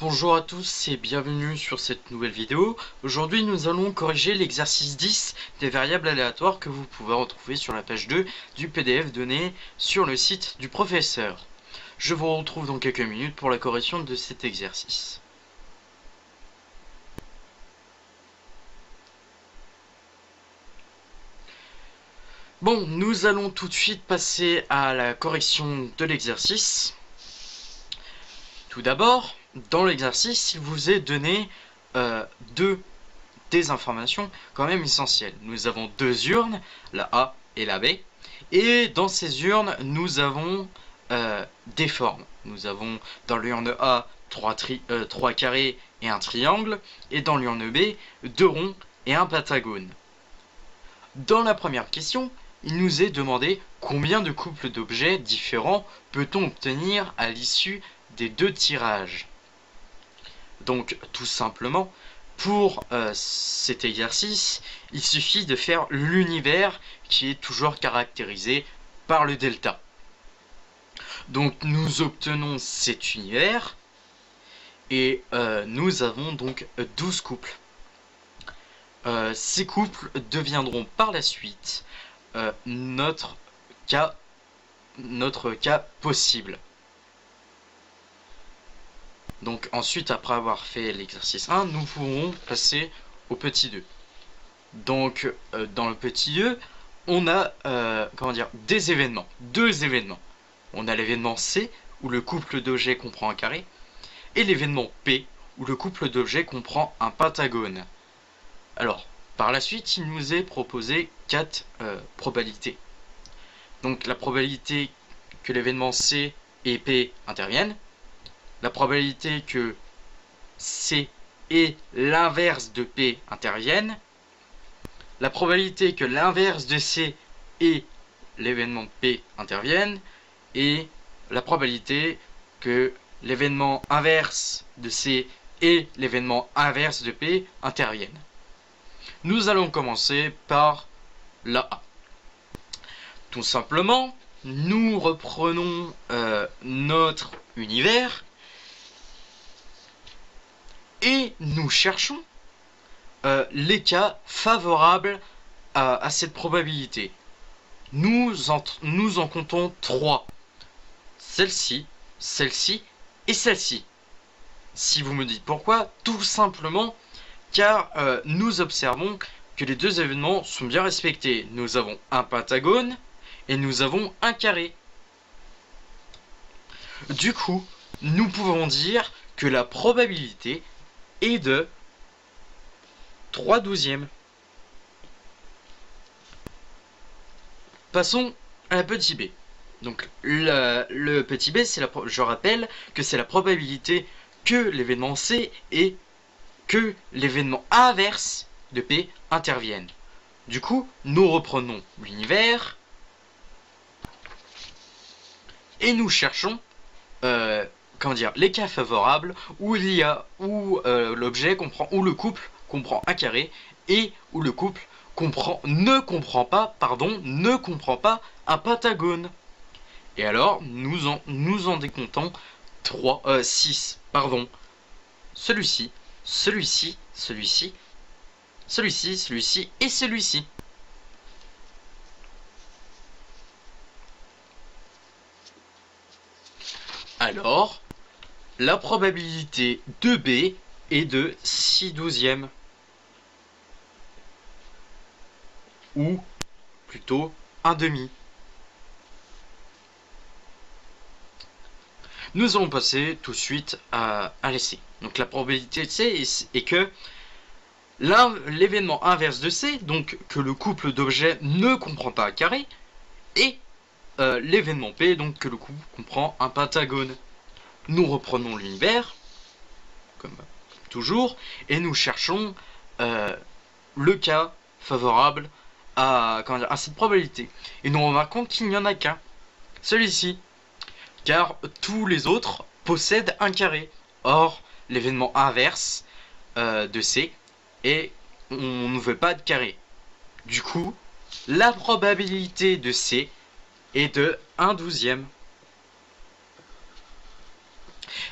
Bonjour à tous et bienvenue sur cette nouvelle vidéo. Aujourd'hui nous allons corriger l'exercice 10 des variables aléatoires que vous pouvez retrouver sur la page 2 du PDF donné sur le site du professeur. Je vous retrouve dans quelques minutes pour la correction de cet exercice. Bon, nous allons tout de suite passer à la correction de l'exercice. Tout d'abord, dans l'exercice, il vous est donné des informations quand même essentielles. Nous avons deux urnes, la A et la B, et dans ces urnes, nous avons des formes. Nous avons dans l'urne A 3 carrés et un triangle, et dans l'urne B 2 ronds et un pentagone. Dans la première question, il nous est demandé combien de couples d'objets différents peut-on obtenir à l'issue des deux tirages. Donc tout simplement, pour cet exercice, il suffit de faire l'univers qui est toujours caractérisé par le delta. Donc nous obtenons cet univers et nous avons donc 12 couples. Ces couples deviendront par la suite notre cas possible. Donc ensuite, après avoir fait l'exercice 1, nous pourrons passer au petit 2. Donc dans le petit 2, on a des événements, deux événements. On a l'événement C, où le couple d'objets comprend un carré, et l'événement P, où le couple d'objets comprend un pentagone. Alors, par la suite, il nous est proposé 4 probabilités. Donc la probabilité que l'événement C et P interviennent, la probabilité que C et l'inverse de P interviennent, la probabilité que l'inverse de C et l'événement de P interviennent, et la probabilité que l'événement inverse de C et l'événement inverse de P interviennent. Nous allons commencer par la A. Tout simplement, nous reprenons notre univers et nous cherchons les cas favorables à cette probabilité. Nous en comptons 3. Celle-ci, celle-ci et celle-ci. Si vous me dites pourquoi, tout simplement car nous observons que les deux événements sont bien respectés. Nous avons un pentagone et nous avons un carré. Du coup, nous pouvons dire que la probabilité est de 3/12. Passons à la petit b. Donc le petit b, je rappelle que c'est la probabilité que l'événement C et que l'événement inverse de P intervienne. Du coup, nous reprenons l'univers et nous cherchons les cas favorables où l'objet comprend, où le couple comprend un carré et où le couple ne comprend pas un pentagone. Et alors, nous en décomptons 6. Celui-ci, celui-ci, celui-ci, celui-ci, celui-ci et celui-ci. Alors, la probabilité de B est de 6/12. Ou plutôt 1/2. Nous allons passer tout de suite à l'essai. Donc la probabilité de C est que l'événement inverse de C, donc que le couple d'objets ne comprend pas un carré, et l'événement P, donc que le couple comprend un pentagone. Nous reprenons l'univers, comme toujours, et nous cherchons le cas favorable à cette probabilité. Et nous remarquons qu'il n'y en a qu'un, celui-ci, car tous les autres possèdent un carré. Or, l'événement inverse de C, et on ne veut pas de carré. Du coup, la probabilité de C est de 1/12.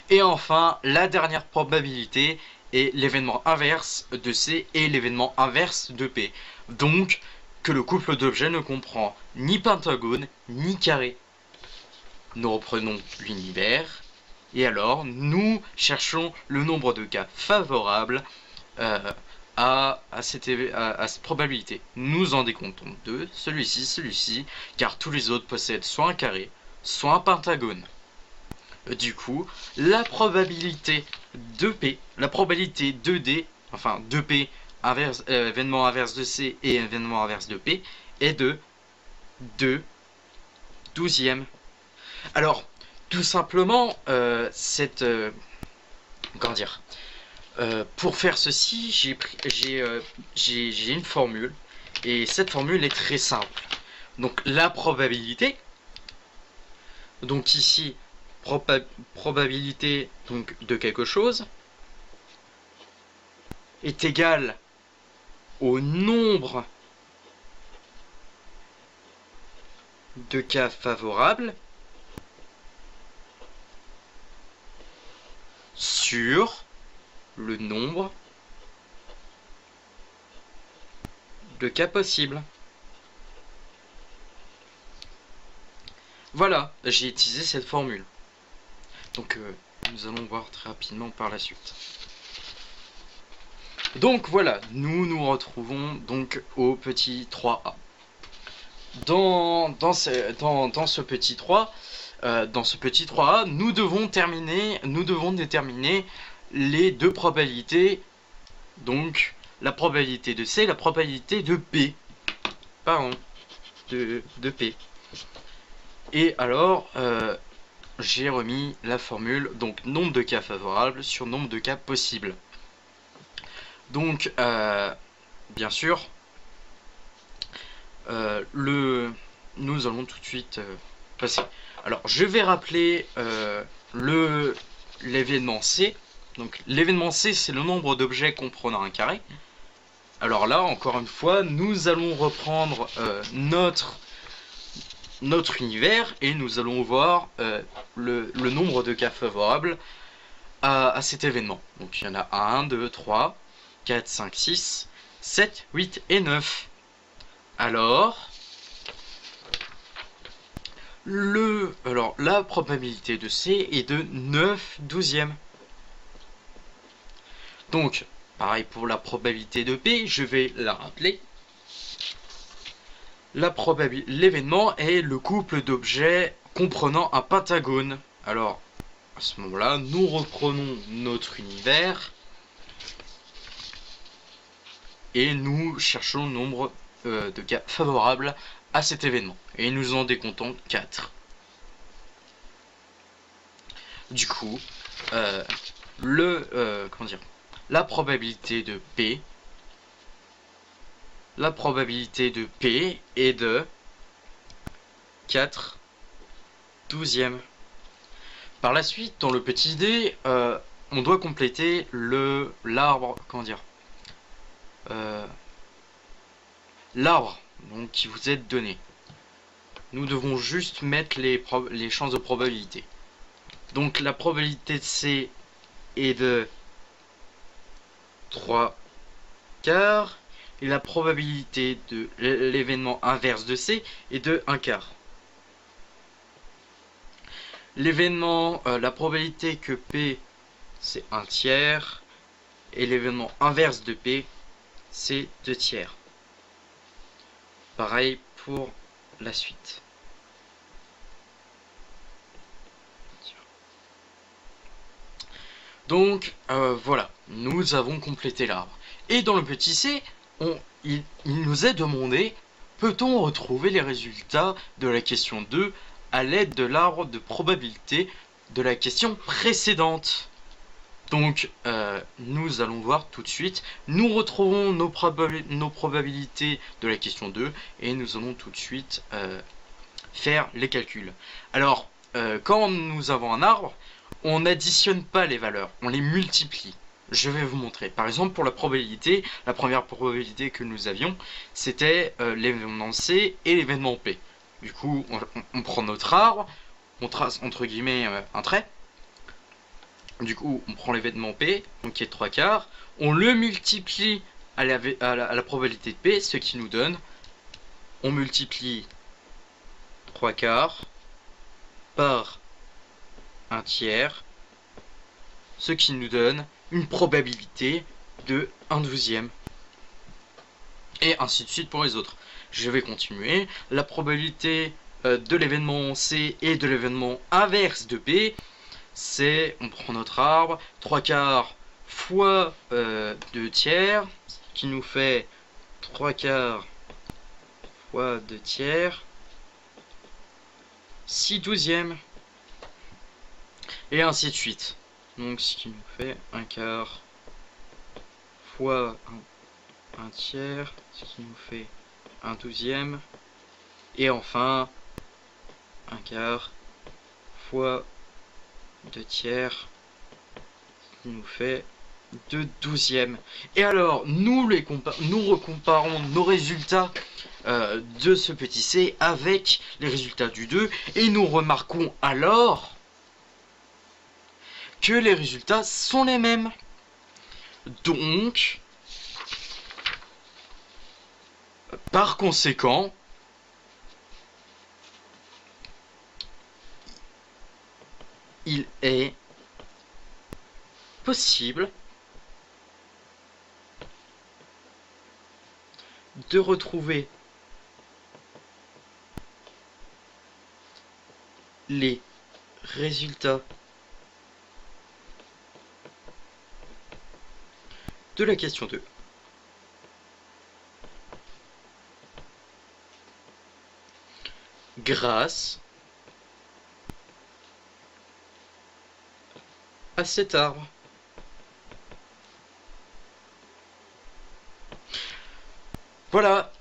Et enfin, la dernière probabilité est l'événement inverse de C et l'événement inverse de P. Donc, que le couple d'objets ne comprend ni pentagone ni carré. Nous reprenons l'univers, et alors nous cherchons le nombre de cas favorables à cette probabilité. Nous en décomptons deux, celui-ci, car tous les autres possèdent soit un carré, soit un pentagone. Du coup, la probabilité de P, la probabilité de D, enfin de P, événement inverse de C et événement inverse de P, est de 2/12. Alors, tout simplement, comment dire, pour faire ceci, j'ai une formule, et cette formule est très simple. Donc la probabilité, donc ici, probabilité donc, de quelque chose, est égale au nombre de cas favorables sur le nombre de cas possibles. Voilà, j'ai utilisé cette formule. Donc nous allons voir très rapidement par la suite. Donc voilà, nous nous retrouvons donc au petit 3a. Dans ce petit 3a, nous devons déterminer les deux probabilités, donc la probabilité de C et la probabilité de P. Pardon, de P. Et alors, j'ai remis la formule, donc nombre de cas favorables sur nombre de cas possibles. Donc, bien sûr, nous allons tout de suite passer. Alors, je vais rappeler l'événement C. Donc, l'événement C, c'est le nombre d'objets comprenant un carré. Alors là, encore une fois, nous allons reprendre notre univers et nous allons voir le nombre de cas favorables à cet événement. Donc, il y en a 1, 2, 3, 4, 5, 6, 7, 8 et 9. Alors, la probabilité de C est de 9/12. Donc, pareil pour la probabilité de P, je vais la rappeler. L'événement est le couple d'objets comprenant un pentagone. Alors, à ce moment-là, nous reprenons notre univers et nous cherchons le nombre de cas favorables à cet événement. Et nous en décomptons 4. Du coup, la probabilité de P est de 4/12. Par la suite, dans le petit d, on doit compléter l'arbre, l'arbre donc, qui vous est donné. Nous devons juste mettre les chances de probabilité. Donc la probabilité de C est de 3/4 et la probabilité de l'événement inverse de C est de 1/4. La probabilité que P c'est 1/3 et l'événement inverse de P c'est 2/3. Pareil pour la suite. Donc voilà, nous avons complété l'arbre. Et dans le petit c, il nous est demandé, peut-on retrouver les résultats de la question 2 à l'aide de l'arbre de probabilité de la question précédente? Donc nous allons voir tout de suite. Nous retrouvons nos probabilités de la question 2 et nous allons tout de suite faire les calculs. Alors, quand nous avons un arbre, on n'additionne pas les valeurs, on les multiplie. Je vais vous montrer. Par exemple, pour la probabilité, la première probabilité que nous avions, c'était l'événement C et l'événement P. Du coup, on prend notre arbre, on trace entre guillemets un trait, Du coup, on prend l'événement P, donc qui est 3/4, on le multiplie à la probabilité de P, ce qui nous donne, on multiplie 3/4 par 1/3, ce qui nous donne une probabilité de 1/12. Et ainsi de suite pour les autres. Je vais continuer. La probabilité de l'événement C et de l'événement inverse de P, c'est, on prend notre arbre, 3/4 fois 2/3, qui nous fait 3/4 fois 2/3, 6/12. Et ainsi de suite. Donc ce qui nous fait 1/4 fois 1/3, ce qui nous fait 1/12. Et enfin 1/4 fois 2/3, qui nous fait 2/12. Et alors nous recomparons nos résultats de ce petit c avec les résultats du 2, et nous remarquons alors que les résultats sont les mêmes. Donc, par conséquent, il est possible de retrouver les résultats de la question 2 grâce à cet arbre. Voilà.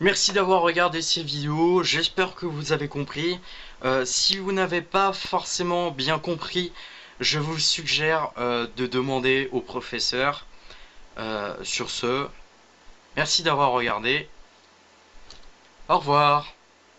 Merci d'avoir regardé ces vidéos, j'espère que vous avez compris. Si vous n'avez pas forcément bien compris, je vous suggère de demander au professeur. Sur ce, merci d'avoir regardé. Au revoir.